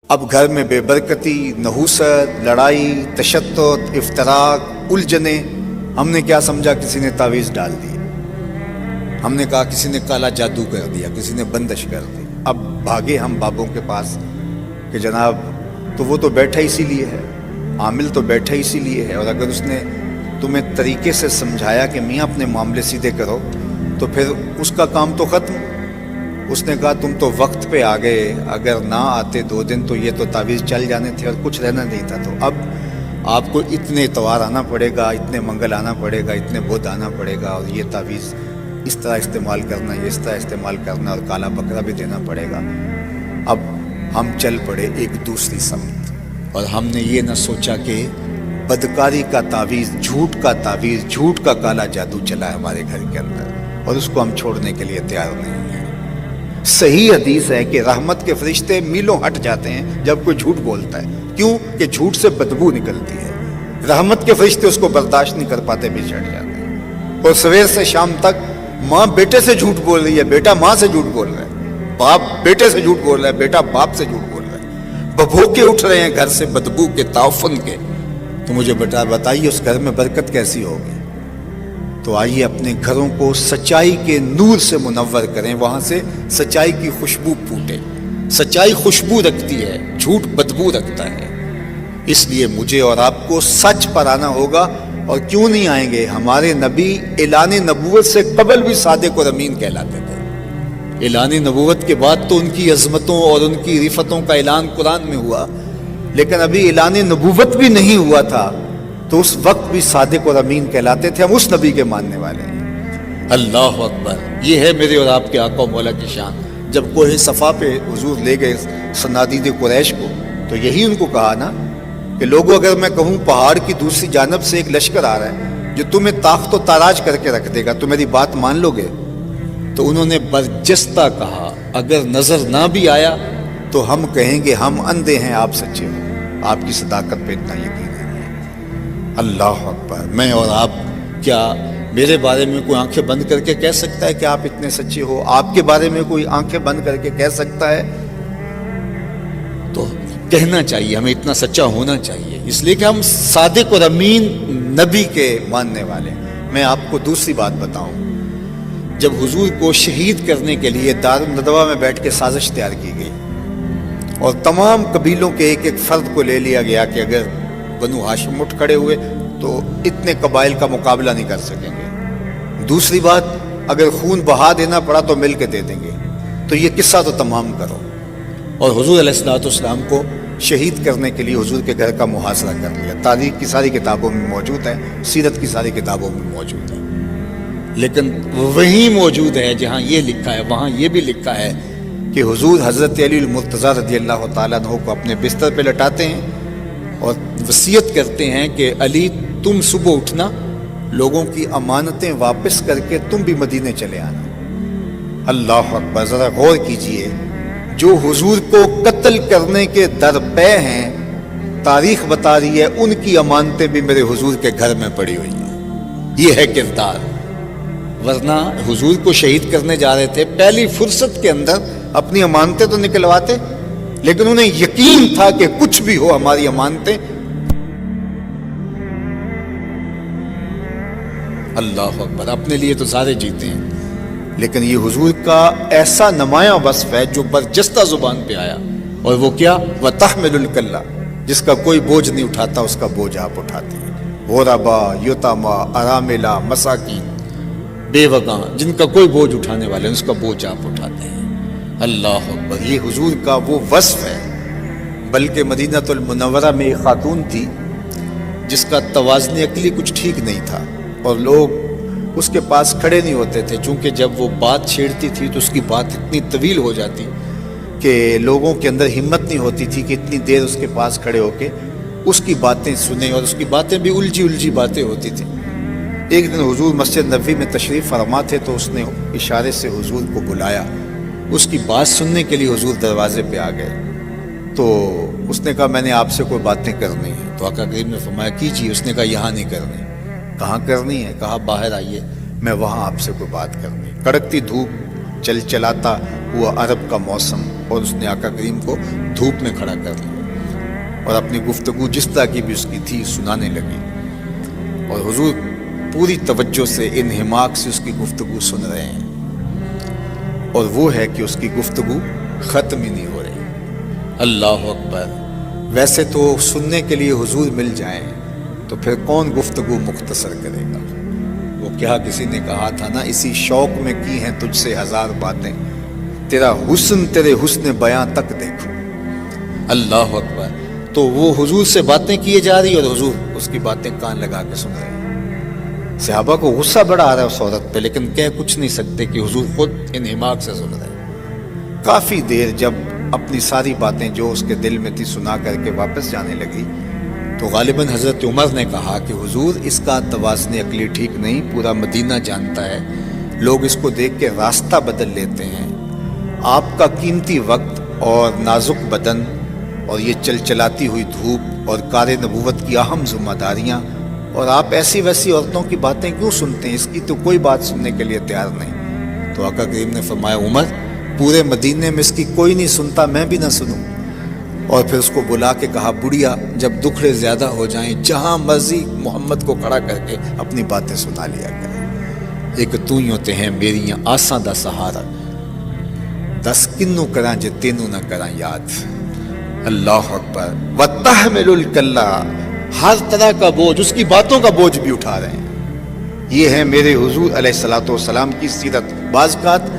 اب گھر میں بے برکتی، نحوست، لڑائی، تشدد، افتراق، الجھنیں. ہم نے کیا سمجھا؟ کسی نے تعویذ ڈال دی، ہم نے کہا کسی نے کالا جادو کر دیا، کسی نے بندش کر دی. اب بھاگے ہم بابوں کے پاس کہ جناب تو وہ تو بیٹھا اسی لیے ہے، عامل تو بیٹھا اسی لیے ہے، اور اگر اس نے تمہیں طریقے سے سمجھایا کہ میاں اپنے معاملے سیدھے کرو تو پھر اس کا کام تو ختم. اس نے کہا تم تو وقت پہ آ گئے، اگر نہ آتے 2 دن تو یہ تو تعویذ چل جانے تھے اور کچھ رہنا نہیں تھا. تو اب آپ کو اتنے اتوار آنا پڑے گا، اتنے منگل آنا پڑے گا، اتنے بدھ آنا پڑے گا، اور یہ تعویذ اس طرح استعمال کرنا، یہ اس طرح استعمال کرنا، اور کالا بکرا بھی دینا پڑے گا. اب ہم چل پڑے ایک دوسری سمت، اور ہم نے یہ نہ سوچا کہ بدکاری کا تعویذ، جھوٹ کا تعویذ، جھوٹ کا کالا جادو چلا ہے ہمارے گھر کے اندر، اور اس کو ہم چھوڑنے کے لیے تیار نہیں ہیں. صحیح حدیث ہے کہ رحمت کے فرشتے میلوں ہٹ جاتے ہیں جب کوئی جھوٹ بولتا ہے. کیوں؟ کہ جھوٹ سے بدبو نکلتی ہے. رحمت کے فرشتے اس کو برداشت نہیں کر پاتے، بھی چڑھ جاتے ہیں. اور سویر سے شام تک ماں بیٹے سے جھوٹ بول رہی ہے، بیٹا ماں سے جھوٹ بول رہا ہے، باپ بیٹے سے جھوٹ بول رہا ہے، بیٹا باپ سے جھوٹ بول رہا ہے. ببھوکے اٹھ رہے ہیں گھر سے بدبو کے، تعفن کے. تو مجھے بتائیے اس گھر میں برکت کیسی ہوگی؟ تو آئیے اپنے گھروں کو سچائی کے نور سے منور کریں، وہاں سے سچائی کی خوشبو پھوٹے. سچائی خوشبو رکھتی ہے، جھوٹ بدبو رکھتا ہے. اس لیے مجھے اور آپ کو سچ پر آنا ہوگا. اور کیوں نہیں آئیں گے؟ ہمارے نبی اعلان نبوت سے قبل بھی صادق اور امین کہلاتے تھے. اعلان نبوت کے بعد تو ان کی عظمتوں اور ان کی رفتوں کا اعلان قرآن میں ہوا، لیکن ابھی اعلان نبوت بھی نہیں ہوا تھا، تو اس وقت بھی صادق اور امین کہلاتے تھے. ہم اس نبی کے ماننے والے ہیں. اللہ اکبر! یہ ہے میرے اور آپ کے آقا و مولا کی شان. جب کوہ صفا پہ حضور لے گئے صنادید قریش کو، تو یہی ان کو کہا نا کہ لوگوں اگر میں کہوں پہاڑ کی دوسری جانب سے ایک لشکر آ رہا ہے جو تمہیں طاقت و تاراج کر کے رکھ دے گا، تو میری بات مان لو گے؟ تو انہوں نے برجستہ کہا اگر نظر نہ بھی آیا تو ہم کہیں گے ہم اندھے ہیں، آپ سچے ہو. آپ کی صداقت پہ اتنا یقین ہے. اللہ اکبر! میں اور آپ، کیا میرے بارے میں کوئی آنکھیں بند کر کے کہہ سکتا ہے کہ آپ اتنے سچے ہو؟ آپ کے بارے میں کوئی آنکھیں بند کر کے کہہ سکتا ہے؟ تو کہنا چاہیے، ہمیں اتنا سچا ہونا چاہیے، اس لیے کہ ہم صادق اور امین نبی کے ماننے والے ہیں. میں آپ کو دوسری بات بتاؤں، جب حضور کو شہید کرنے کے لیے دارالندوا میں بیٹھ کے سازش تیار کی گئی، اور تمام قبیلوں کے ایک ایک فرد کو لے لیا گیا کہ اگر بنو ہاشم اٹھ کھڑے ہوئے تو اتنے قبائل کا مقابلہ نہیں کر سکیں گے. دوسری بات، اگر خون بہا دینا پڑا تو مل کے دے دیں گے. تو یہ قصہ تو تمام کرو. اور حضور علیہ الصلوۃ والسلام کو شہید کرنے کے لیے حضور کے گھر کا محاصرہ کر لیا. تاریخ کی ساری کتابوں میں موجود ہے، سیرت کی ساری کتابوں میں موجود ہے. لیکن وہی موجود ہے جہاں یہ لکھا ہے، وہاں یہ بھی لکھا ہے کہ حضور حضرت علی المرتضیٰ رضی اللہ تعالیٰ عنہ کو اپنے بستر پہ لٹاتے ہیں اور وصیت کرتے ہیں کہ علی تم صبح اٹھنا، لوگوں کی امانتیں واپس کر کے تم بھی مدینے چلے آنا. اللہ اکبر! ذرا غور کیجئے، جو حضور کو قتل کرنے کے درپے ہیں، تاریخ بتا رہی ہے ان کی امانتیں بھی میرے حضور کے گھر میں پڑی ہوئی ہیں. یہ ہے کردار. ورنہ حضور کو شہید کرنے جا رہے تھے، پہلی فرصت کے اندر اپنی امانتیں تو نکلواتے، لیکن انہیں یقین تھا کہ کچھ بھی ہو ہماری امانتیں. اللہ اکبر! اپنے لیے تو سارے جیتے ہیں، لیکن یہ حضور کا ایسا نمایاں وصف ہے جو برجستہ زبان پہ آیا. اور وہ کیا؟ وَتَحْمِلُ الْكَلَّ، جس کا کوئی بوجھ نہیں اٹھاتا اس کا بوجھ آپ اٹھاتے ہیں. غربا، یتاما، اراملہ، مساکین، بیوگاں، جن کا کوئی بوجھ اٹھانے والے ہیں اس کا بوجھ آپ اٹھاتے ہیں. اللہ اکبر! یہ حضور کا وہ وصف ہے. بلکہ مدینہ المنورہ میں ایک خاتون تھی جس کا توازن عقلی کچھ ٹھیک نہیں تھا، اور لوگ اس کے پاس کھڑے نہیں ہوتے تھے، چونکہ جب وہ بات چھیڑتی تھی تو اس کی بات اتنی طویل ہو جاتی کہ لوگوں کے اندر ہمت نہیں ہوتی تھی کہ اتنی دیر اس کے پاس کھڑے ہو کے اس کی باتیں سنیں، اور اس کی باتیں بھی الجھی باتیں ہوتی تھیں. ایک دن حضور مسجد نبوی میں تشریف فرما تھے، تو اس نے اشارے سے حضور کو بلایا. اس کی بات سننے کے لیے حضور دروازے پہ آ گئے. تو اس نے کہا میں نے آپ سے کوئی باتیں کرنی ہیں. تو آقا کریم نے فرمایا کیجیے. اس نے کہا یہاں نہیں کرنی. کہاں کرنی ہے؟ کہا باہر آئیے، میں وہاں آپ سے کوئی بات کرنی. کڑکتی دھوپ، چلاتا ہوا عرب کا موسم، اور اس نے آقا کریم کو دھوپ میں کھڑا کر لیا اور اپنی گفتگو جس طرح کی بھی اس کی تھی سنانے لگی، اور حضور پوری توجہ سے انہماک سے اس کی گفتگو سن رہے ہیں، اور وہ ہے کہ اس کی گفتگو ختم ہی نہیں ہو رہی۔ اللہ اکبر! ویسے تو سننے کے لیے حضور مل جائیں تو پھر کون گفتگو مختصر کرے گا؟ وہ کیا کسی نے کہا تھا نا، اسی شوق میں کی ہیں تجھ سے ہزار باتیں، تیرا حسن تیرے حسن بیاں تک دیکھو۔ اللہ اکبر! تو وہ حضور سے باتیں کیے جا رہی اور حضور اس کی باتیں کان لگا کے سن رہے ہیں۔ صحابہ کو غصہ بڑا آ رہا ہے اس عورت پہ، لیکن کہہ کچھ نہیں سکتے کہ حضور خود انہماک سے سن رہے ہیں۔ کافی دیر جب اپنی ساری باتیں جو اس کے دل میں تھی سنا کر کے واپس جانے لگی تو غالباً حضرت عمر نے کہا کہ حضور اس کا توازن عقلی ٹھیک نہیں، پورا مدینہ جانتا ہے، لوگ اس کو دیکھ کے راستہ بدل لیتے ہیں، آپ کا قیمتی وقت اور نازک بدن اور یہ چلچلاتی ہوئی دھوپ اور کار نبوت کی اہم ذمہ داریاں، اور آپ ایسی ویسی عورتوں کی باتیں کیوں سنتے ہیں؟ اس کی تو کوئی بات سننے کے لیے تیار نہیں۔ تو آقا کریم نے فرمایا عمر، پورے مدینے میں اس کی کوئی نہیں سنتا، میں بھی نہ سنوں۔ اور پھر اس کو بلا کے کہا بڑھیا جب دکھڑے زیادہ ہو جائیں جہاں مرضی محمد کو کھڑا کر کے اپنی باتیں سنا لیا کرے، ایک تو ہی ہوتے ہیں میری آساں دا سہارا، دس کنوں کراں جے تینوں نہ کراں یاد۔ اللہ اکبر! وَتَحْمِلُ الْكَلَّ، ہر طرح کا بوجھ، اس کی باتوں کا بوجھ بھی اٹھا رہے ہیں۔ یہ ہے میرے حضور علیہ السلام کی سیرت۔ بعض اوقات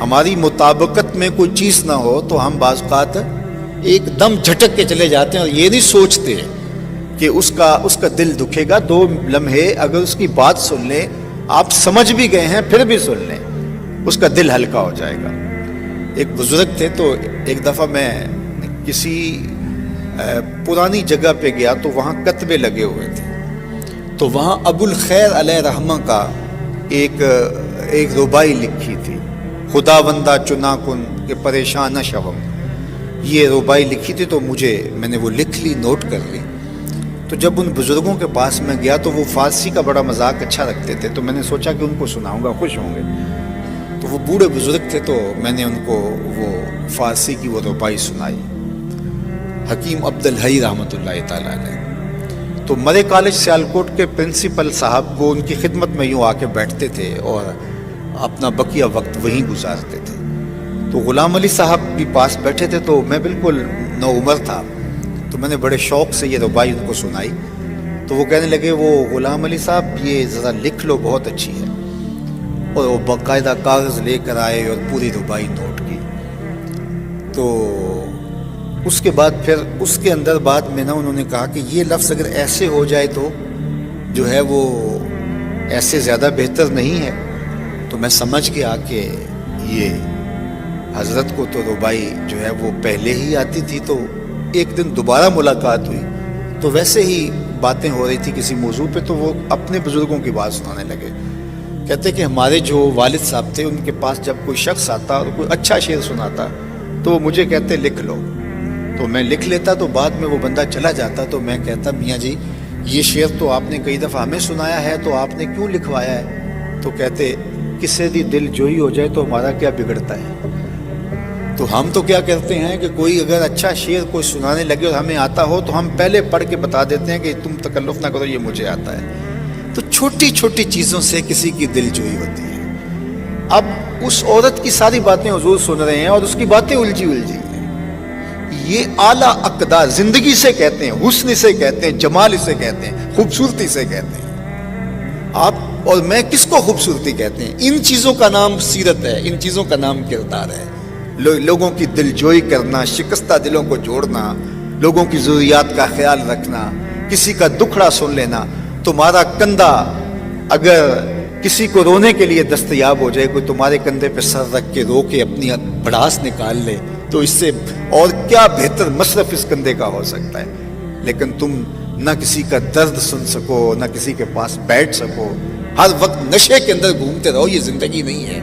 ہماری مطابقت میں کوئی چیز نہ ہو تو ہم بعض اوقات ایک دم جھٹک کے چلے جاتے ہیں اور یہ نہیں سوچتے کہ اس کا دل دکھے گا۔ 2 لمحے اگر اس کی بات سن لیں، آپ سمجھ بھی گئے ہیں پھر بھی سن لیں، اس کا دل ہلکا ہو جائے گا۔ ایک بزرگ تھے، تو ایک دفعہ میں کسی پرانی جگہ پہ گیا تو وہاں کتبے لگے ہوئے تھے، تو وہاں ابو الخیر علیہ رحمہ کا ایک ربائی لکھی تھی، خداوندہ چنا کن کہ پریشان نہ شوم، یہ ربائی لکھی تھی۔ تو میں نے وہ لکھ لی، نوٹ کر لی۔ تو جب ان بزرگوں کے پاس میں گیا تو وہ فارسی کا بڑا مذاق اچھا رکھتے تھے، تو میں نے سوچا کہ ان کو سناؤں گا، خوش ہوں گے۔ تو وہ بوڑھے بزرگ تھے، تو میں نے ان کو وہ فارسی کی وہ ربائی سنائی، حکیم عبد الحی رحمۃ اللہ تعالیٰ علیہ۔ تو مرے کالج سیالکوٹ کے پرنسپل صاحب وہ ان کی خدمت میں یوں آ کے بیٹھتے تھے اور اپنا بقیہ وقت وہیں گزارتے تھے۔ تو غلام علی صاحب بھی پاس بیٹھے تھے، تو میں بالکل نوعمر تھا، تو میں نے بڑے شوق سے یہ ربائی ان کو سنائی۔ تو وہ کہنے لگے وہ غلام علی صاحب یہ ذرا لکھ لو، بہت اچھی ہے۔ اور وہ باقاعدہ کاغذ لے کر آئے اور پوری ربائی نوٹ کی۔ تو اس کے بعد پھر اس کے اندر بعد میں نا انہوں نے کہا کہ یہ لفظ اگر ایسے ہو جائے تو جو ہے وہ ایسے زیادہ بہتر نہیں ہے۔ تو میں سمجھ گیا کہ یہ حضرت کو تو ربائی جو ہے وہ پہلے ہی آتی تھی۔ تو ایک دن دوبارہ ملاقات ہوئی تو ویسے ہی باتیں ہو رہی تھی کسی موضوع پہ، تو وہ اپنے بزرگوں کی بات سنانے لگے۔ کہتے کہ ہمارے جو والد صاحب تھے ان کے پاس جب کوئی شخص آتا اور کوئی اچھا شعر سناتا تو وہ مجھے کہتے لکھ لو، تو میں لکھ لیتا، تو بعد میں وہ بندہ چلا جاتا تو میں کہتا میاں جی یہ شعر تو آپ نے کئی دفعہ ہمیں سنایا ہے، تو آپ نے کیوں لکھوایا ہے؟ تو کہتے کسی دی دل جوئی ہو جائے تو ہمارا کیا بگڑتا ہے؟ تو ہم تو کیا کرتے ہیں کہ کوئی اگر اچھا شعر کوئی سنانے لگے اور ہمیں آتا ہو تو ہم پہلے پڑھ کے بتا دیتے ہیں کہ تم تکلف نہ کرو، یہ مجھے آتا ہے۔ تو چھوٹی چھوٹی چیزوں سے کسی کی دل جوئی ہوتی ہے۔ اب اس عورت کی ساری باتیں حضور سن رہے ہیں اور اس کی باتیں الجھی الجھی ہیں۔ یہ اعلیٰ اقدار زندگی سے کہتے ہیں، حسن سے کہتے ہیں، جمال سے کہتے ہیں، خوبصورتی سے کہتے ہیں۔ آپ اور میں کس کو خوبصورتی کہتے ہیں؟ ان چیزوں کا نام سیرت ہے، ان چیزوں کا نام کردار ہے۔ لوگوں کی دل جوئی کرنا، شکستہ دلوں کو جوڑنا، لوگوں کی ضروریات کا خیال رکھنا، کسی کا دکھڑا سن لینا۔ تمہارا کندھا اگر کسی کو رونے کے لیے دستیاب ہو جائے، کوئی تمہارے کندھے پہ سر رکھ کے رو کے اپنی بڑاس نکال لے، تو اس سے اور کیا بہتر مصرف اس کندھے کا ہو سکتا ہے؟ لیکن تم نہ کسی کا درد سن سکو، نہ کسی کے پاس بیٹھ سکو، ہر وقت نشے کے اندر گھومتے رہو، یہ زندگی نہیں ہے۔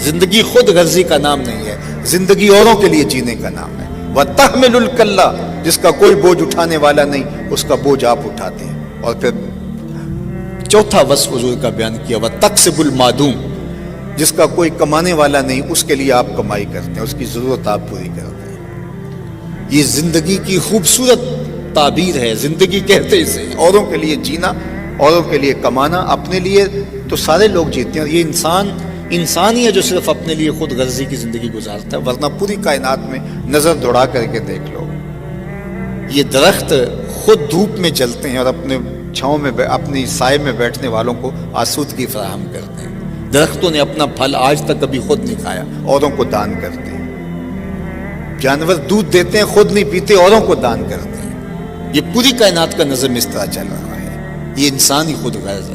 زندگی خود غرضی کا نام نہیں ہے، زندگی اوروں کے لیے جینے کا نام ہے۔ وَتَحْمِلُ الْكَلَّ، جس کا کوئی بوجھ اٹھانے والا نہیں، اس کا بوجھ آپ اٹھاتے ہیں۔ اور پھر چوتھا وصف حضور کا بیان کیا، وَتَقْسِبُ الْمَعْدُومِ، جس کا کوئی کمانے والا نہیں، اس کے لیے آپ کمائی کرتے ہیں، اس کی ضرورت آپ پوری کرتے ہیں۔ یہ زندگی کی خوبصورت تعبیر ہے. زندگی کہتے اسے اوروں کے لیے جینا، اوروں کے لیے کمانا، اپنے لیے تو سارے لوگ جیتے ہیں. یہ انسان ہی ہے جو صرف اپنے لیے خود غرضی کی زندگی گزارتا ہے، ورنہ پوری کائنات میں نظر دوڑا کر کے دیکھ لو، یہ درخت خود دھوپ میں جلتے ہیں اور اپنے چھاؤں میں اپنی سائے میں بیٹھنے والوں کو آسودگی فراہم کرتے ہیں. درختوں نے اپنا پھل آج تک کبھی خود نہیں کھایا، اوروں کو دان کرتے ہیں. جانور دودھ دیتے ہیں، خود نہیں پیتے، اوروں کو دان کرتے ہیں. یہ پوری کائنات کا نظم اس طرح چل رہا ہے. یہ انسان ہی خود غرض ہے.